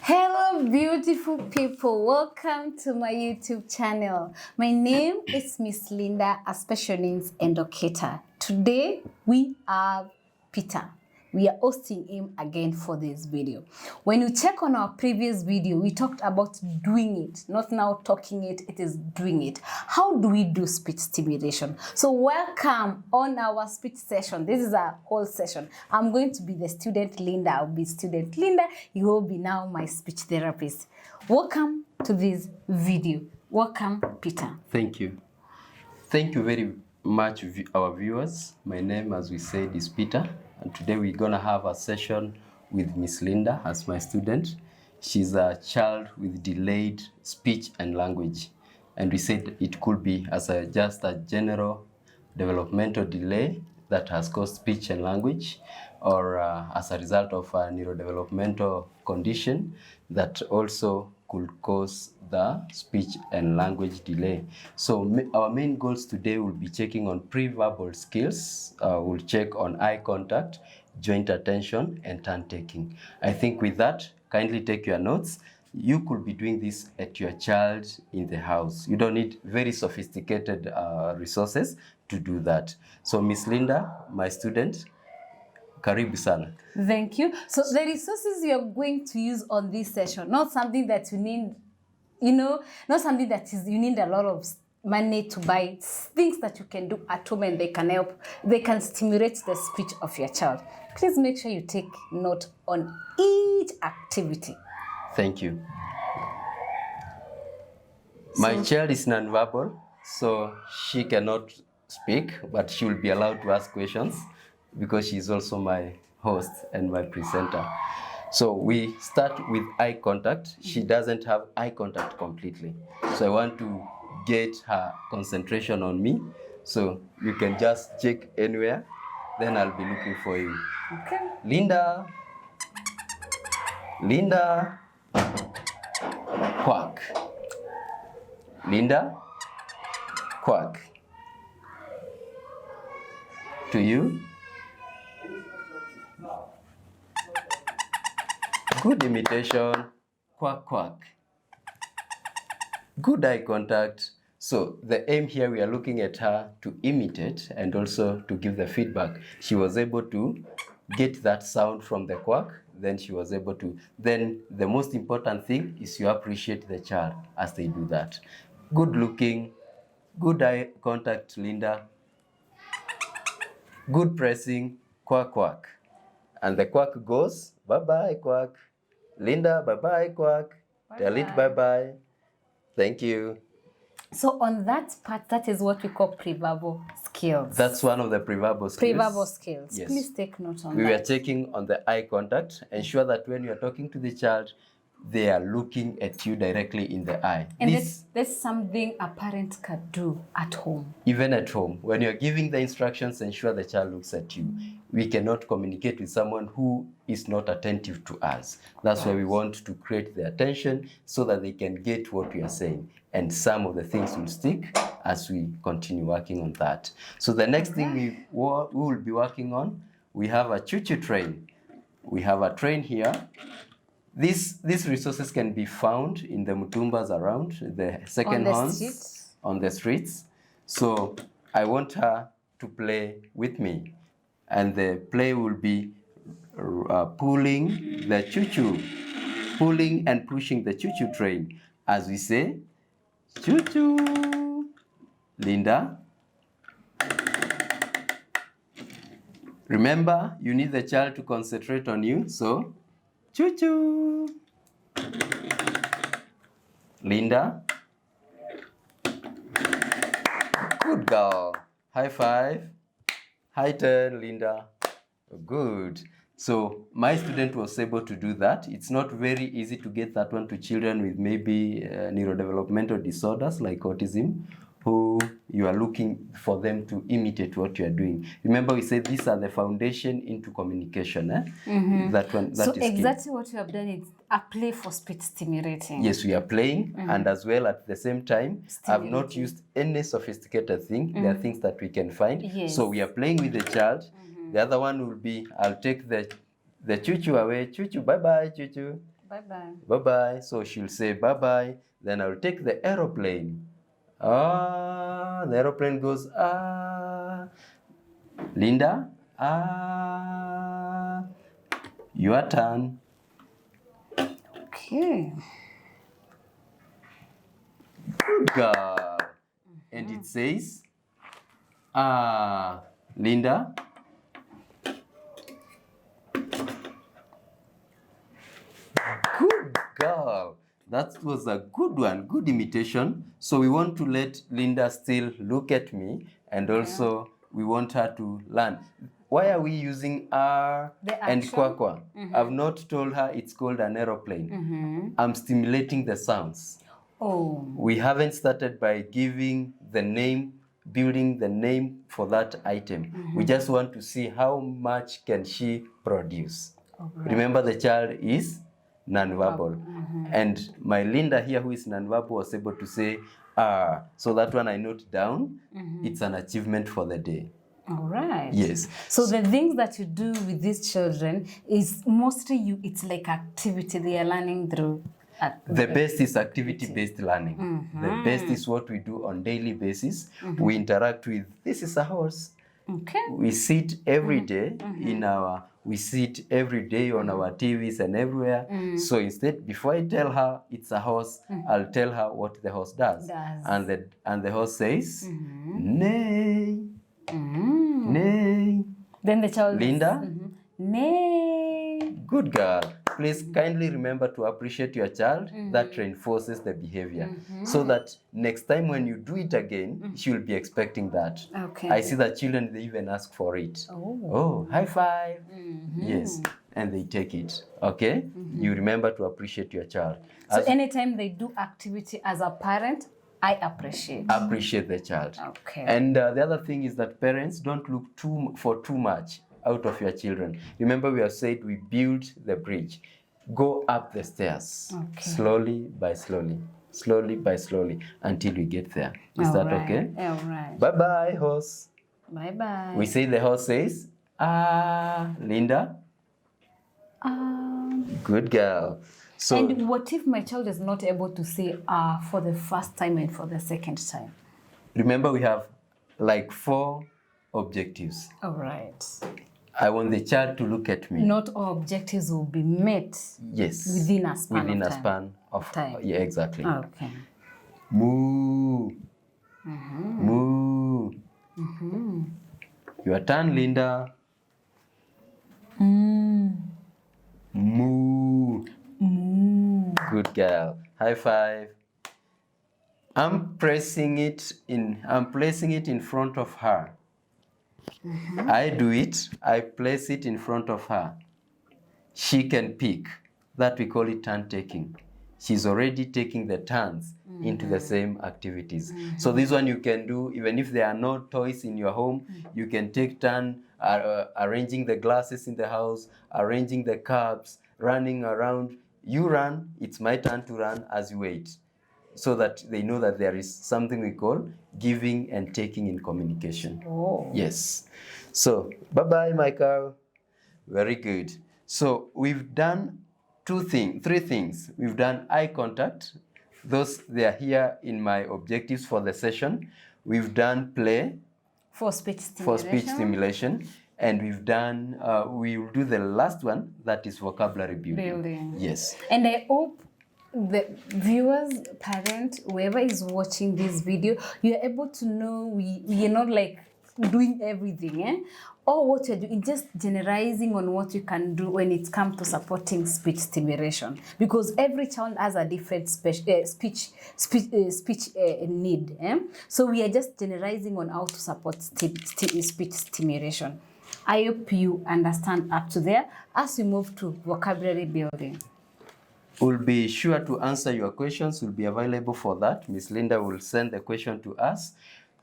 Hello, beautiful people. Welcome to my YouTube channel. My name is Miss Linda, a special needs educator. Today, we have Peter. We are hosting him again for this video. When you check on our previous video, we talked about doing it, not now talking it, it is doing it. How do we do speech stimulation? So welcome on our speech session. This is our whole session. I'm going to be the student Linda. I'll be student Linda. You will be now my speech therapist. Welcome to this video. Welcome, Peter. Thank you. Thank you very much, our viewers. My name, as we said, is Peter. And today we're going to have a session with Miss Linda as my student. She's a child with delayed speech and language. And we said it could be as just a general developmental delay that has caused speech and language, or as a result of a neurodevelopmental condition that also could cause the speech and language delay. So our main goals today will be checking on pre-verbal skills. We'll check on eye contact, joint attention, and turn taking. I think with that, kindly take your notes. You could be doing this at your child in the house. You don't need very sophisticated resources to do that. So Miss Linda, my student, karibu sana. Thank you. So the resources you're going to use on this session, not something that you need, not something that you need a lot of money to buy. It's things that you can do at home and they can help. They can stimulate the speech of your child. Please make sure you take note on each activity. Thank you. My child is nonverbal, so she cannot speak, but she will be allowed to ask questions because she's also my host and my presenter. So we start with eye contact. She doesn't have eye contact completely. So I want to get her concentration on me. So you can just check anywhere, then I'll be looking for you. Okay. Linda. Linda. Quack. Linda. Quack. To you. Good imitation. Quack, quack. Good eye contact. So the aim here, we are looking at her to imitate and also to give the feedback. She was able to get that sound from the quack, then she was able to. Then the most important thing is you appreciate the child as they do that. Good looking, good eye contact, Linda. Good pressing, quack, quack. And the quack goes, bye-bye, quack. Linda, bye-bye, quack. Bye-bye. Tell it bye-bye. Thank you. So on that part, that is what we call pre-verbal skills. That's one of the pre-verbal skills. Pre-verbal skills. Yes. Please take note on that. We were checking on the eye contact. Ensure that when you are talking to the child, they are looking at you directly in the eye. And that's something a parent can do at home. Even at home, when you're giving the instructions, ensure the child looks at you. We cannot communicate with someone who is not attentive to us. That's why we want to create the attention so that they can get what we are saying. And some of the things will stick as we continue working on that. So the next thing we will be working on, we have a choo-choo train. We have a train here. These resources can be found in the mutumbas around, the second hands on the streets. So I want her to play with me. And the play will be pulling the choo-choo, pulling and pushing the choo-choo train. As we say, choo-choo. Linda. Remember, you need the child to concentrate on you, so choo-choo. Linda. Good girl. High five. High turn, Linda. Good. So my student was able to do that. It's not very easy to get that one to children with maybe neurodevelopmental disorders like autism, who you are looking for them to imitate what you are doing. Remember, we said these are the foundation into communication. That one. That so is exactly key. What you have done is a play for speech stimulating. Yes, we are playing, and as well at the same time, I've not used any sophisticated thing. There are things that we can find. Yes. So we are playing with the child. The other one will be, I'll take the choo-choo away. Choo-choo, bye-bye, choo-choo. Bye-bye. Bye-bye. So she'll say bye-bye. Then I'll take the aeroplane. Ah, the aeroplane goes, ah. Linda, ah. Your turn. Okay. Good girl. And it says, ah, Linda. Good girl. That was a good one, good imitation. So we want to let Linda still look at me, and also we want her to learn. Why are we using R and kwakwa? I've not told her it's called an aeroplane. I'm stimulating the sounds. Oh. We haven't started by giving the name, building the name for that item. We just want to see how much can she produce. Right. Remember, the child is non-verbal. And my Linda here, who is non-verbal, was able to say, ah. So that one I note down. It's an achievement for the day. All right. Yes. So the things that you do with these children is mostly it's like activity they are learning through. The best is activity-based learning. The best is what we do on daily basis. We interact with, this is a horse. Okay. We sit every day we sit every day on our TVs and everywhere. So instead, before I tell her it's a horse, I'll tell her what the horse does. And the horse says, neigh, neigh. Then the child Linda? Neigh. Good girl. Please kindly remember to appreciate your child. That reinforces the behavior. So that next time when you do it again, she will be expecting that. Okay. I see that children, they even ask for it. Oh, high five. Yes. And they take it. Okay? You remember to appreciate your child. So anytime they do activity as a parent, I appreciate. Appreciate the child. Okay. And the other thing is that parents don't look for too much out of your children. Remember, we have said we build the bridge. Go up the stairs, slowly by slowly, until we get there. Is that okay? All right. Bye-bye, horse. Bye-bye. We say the horse says, ah, Linda. Good girl. So, and what if my child is not able to say for the first time and for the second time? Remember, we have like 4 objectives. All right. I want the child to look at me. Not all objectives will be met. Yes. Within a span within of a time. span of time. Yeah, exactly. Okay. Moo. Moo. Your turn, Linda. Mm. Moo. Mm. Good girl. High five. I'm placing it in front of her. I do it, I place it in front of her. She can pick. That we call it turn taking. She's already taking the turns into the same activities. So this one you can do, even if there are no toys in your home, you can take turn arranging the glasses in the house, arranging the cups, running around. You run, it's my turn to run as you wait. So that they know that there is something we call giving and taking in communication. Oh. Yes. So, bye-bye, Michael. Very good. So, we've done 3 things. We've done eye contact. They are here in my objectives for the session. We've done play. For speech stimulation. And we've done, we will do the last one, that is vocabulary building. Yes. And I hope the viewers, parent, whoever is watching this video, you're able to know we are not like doing everything, or what you're doing, just generalizing on what you can do when it comes to supporting speech stimulation, because every child has a different speech need. So we are just generalizing on how to support speech stimulation. I hope you understand up to there as we move to vocabulary building. We'll be sure to answer your questions. We'll be available for that. Miss Linda will send the question to us.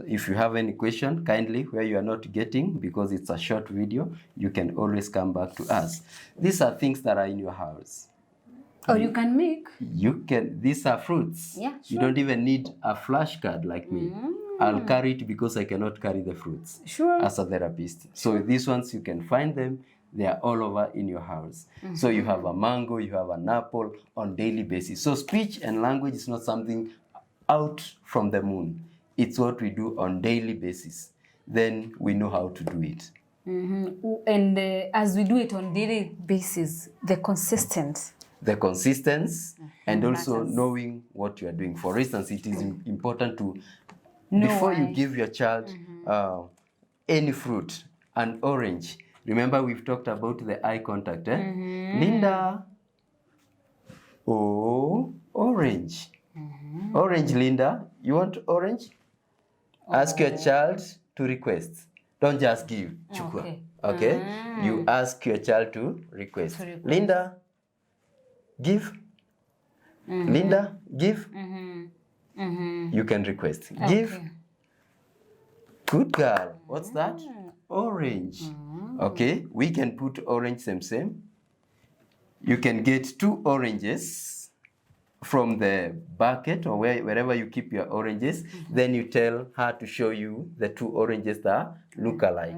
If you have any question, kindly, where you are not getting, because it's a short video, you can always come back to us. These are things that are in your house. Or you can make. These are fruits. Yeah, sure. You don't even need a flashcard like me. I'll carry it because I cannot carry the fruits as a therapist. So these ones, you can find them. they are all over in your house. So you have a mango, you have an apple on daily basis. So speech and language is not something out from the moon. It's what we do on daily basis. Then we know how to do it. And as we do it on daily basis, the consistency And also matters. knowing what you are doing. For instance, it is important to, Know before you why. give your child any fruit, an orange, remember we've talked about the eye contact. Linda, oh, orange. Orange, Linda, you want orange? Ask your child to request. Don't just give. Chukua. Okay? You ask your child to request. Linda, give. Linda, give. You can request. Give. Good girl. What's that? Orange. Okay? We can put orange same. You can get 2 oranges from the bucket or wherever you keep your oranges. Then you tell her to show you the 2 oranges that look alike.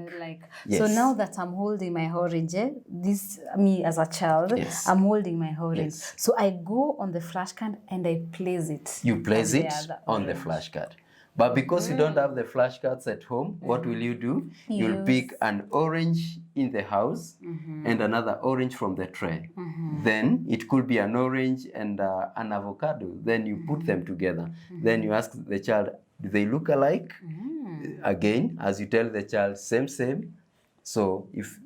Yes. So now that I'm holding my orange, this me as a child, Yes. I'm holding my orange. Yes. So I go on the flashcard and I place it. You place it other on the orange. flashcard. But because you don't have the flashcards at home, what will you do? You'll pick an orange in the house and another orange from the tray. Then it could be an orange and an avocado. Then you put them together. Then you ask the child, do they look alike? Again, as you tell the child, same. So if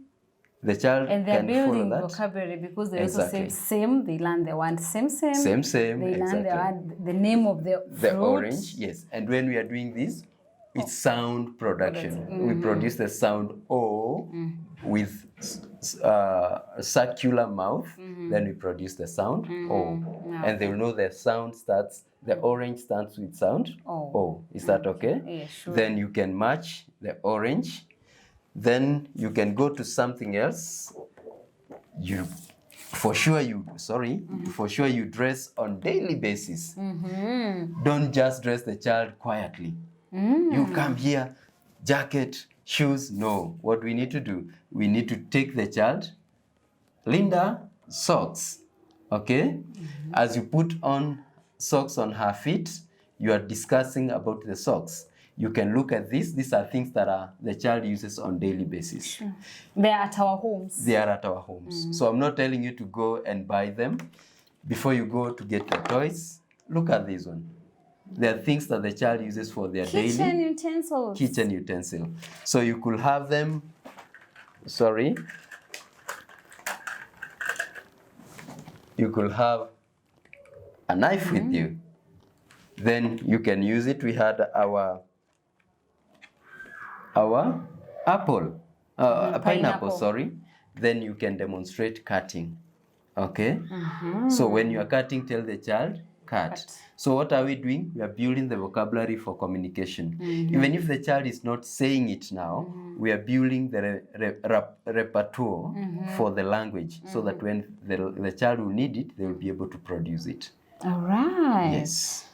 the child and they're can follow building that. vocabulary because they Exactly. also say same. They learn the word same. Same, They learn exactly. the name of the fruit. The orange, yes. And when we are doing this, it's sound production. We produce the sound O with a circular mouth. Then we produce the sound O. And they will know the sound starts, the orange starts with sound O. Is that okay? Yeah, sure. Then you can match the orange. Then you can go to something else. For sure you dress on daily basis. Don't just dress the child quietly. You come here, jacket, shoes. No. What we need to do, we need to take the child. Linda, socks. Okay? As you put on socks on her feet, you are discussing about the socks. You can look at this. These are things that the child uses on daily basis. Sure. They are at our homes. They are at our homes. So I'm not telling you to go and buy them. Before you go to get your toys, look at this one. There are things that the child uses for their Kitchen utensils. kitchen utensil. So you could have them, you could have a knife with you. Then you can use it. We had our apple, pineapple. Then you can demonstrate cutting. Okay? So when you are cutting, tell the child, cut. So what are we doing? We are building the vocabulary for communication. Even if the child is not saying it now, we are building the repertoire for the language so that when the child will need it, they will be able to produce it. All right. Yes.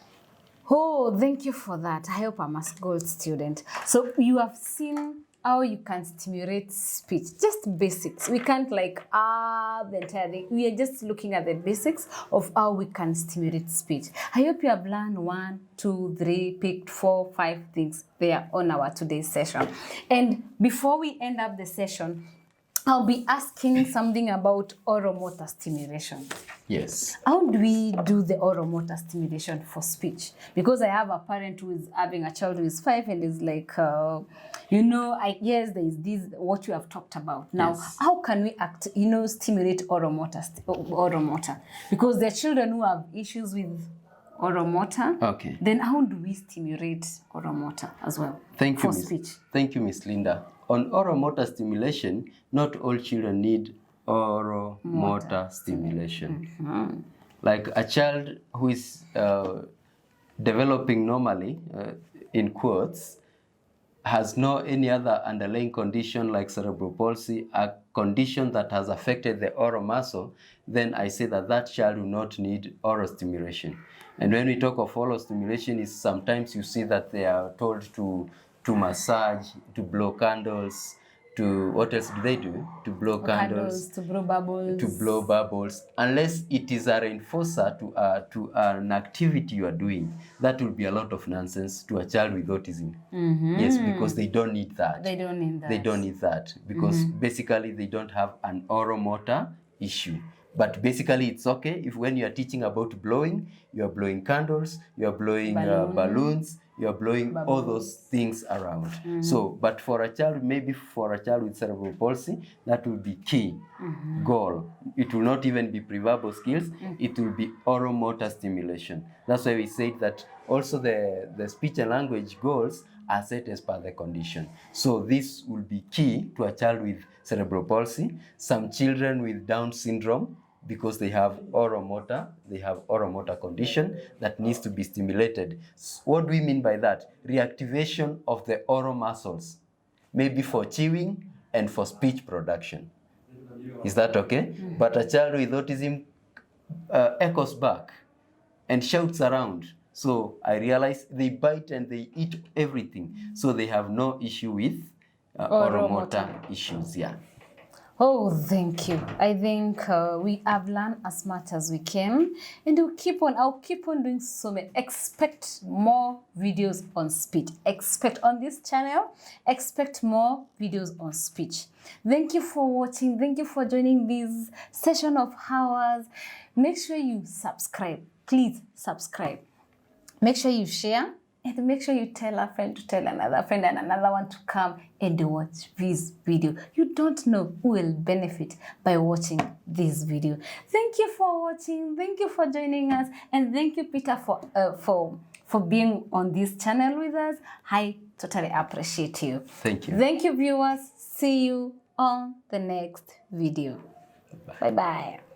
Oh, thank you for that. I hope I'm a gold student. So you have seen how you can stimulate speech, just basics. We can't the entire thing. We are just looking at the basics of how we can stimulate speech. I hope you have learned 1, 2, 3, picked 4, 5 things there on our today's session. And before we end up the session, I'll be asking something about oromotor stimulation. Yes. How do we do the oromotor stimulation for speech? Because I have a parent who is having a child who is 5 and is like, yes, there is this, what you have talked about. Now, how can we stimulate oromotor? Because there are children who have issues with oromotor. Okay. Then how do we stimulate oromotor as well for speech? Thank you, Miss Linda. On oromotor stimulation, not all children need oromotor stimulation. Like a child who is developing normally, in quotes, has no any other underlying condition like cerebral palsy, a condition that has affected the oral muscle, then I say that child will not need oral stimulation. And when we talk of oral stimulation, is sometimes you see that they are told to massage, to blow candles, what else do they do? To blow candles, to blow bubbles. to blow bubbles, unless it is a reinforcer to an activity you are doing. That will be a lot of nonsense to a child with autism. Yes, because they don't need that. They don't need that. They don't need that because basically they don't have an oromotor issue. But basically it's okay if when you are teaching about blowing, you are blowing candles, you are blowing balloons, you are blowing all those things around. So, but for a child, maybe for a child with cerebral palsy, that will be key goal. It will not even be pre-verbal skills, it will be oromotor stimulation. That's why we said that also the speech and language goals are set as per the condition. So this will be key to a child with cerebral palsy, some children with Down syndrome, because they have oromotor condition that needs to be stimulated. What do we mean by that? Reactivation of the oral muscles, maybe for chewing and for speech production. Is that okay? But a child with autism echoes back and shouts around. So I realize they bite and they eat everything. So they have no issue with oromotor issues. Yeah. Oh, thank you. I think we have learned as much as we can, and I'll keep on doing so many. Expect more videos on speech. Expect on this channel, expect more videos on speech. Thank you for watching. Thank you for joining this session of ours. Make sure you subscribe. Please subscribe. Make sure you share. And make sure you tell a friend to tell another friend and another one to come and watch this video. You don't know who will benefit by watching this video. Thank you for watching. Thank you for joining us. And thank you, Peter, for being on this channel with us. I totally appreciate you. Thank you. Thank you, viewers. See you on the next video. Bye-bye.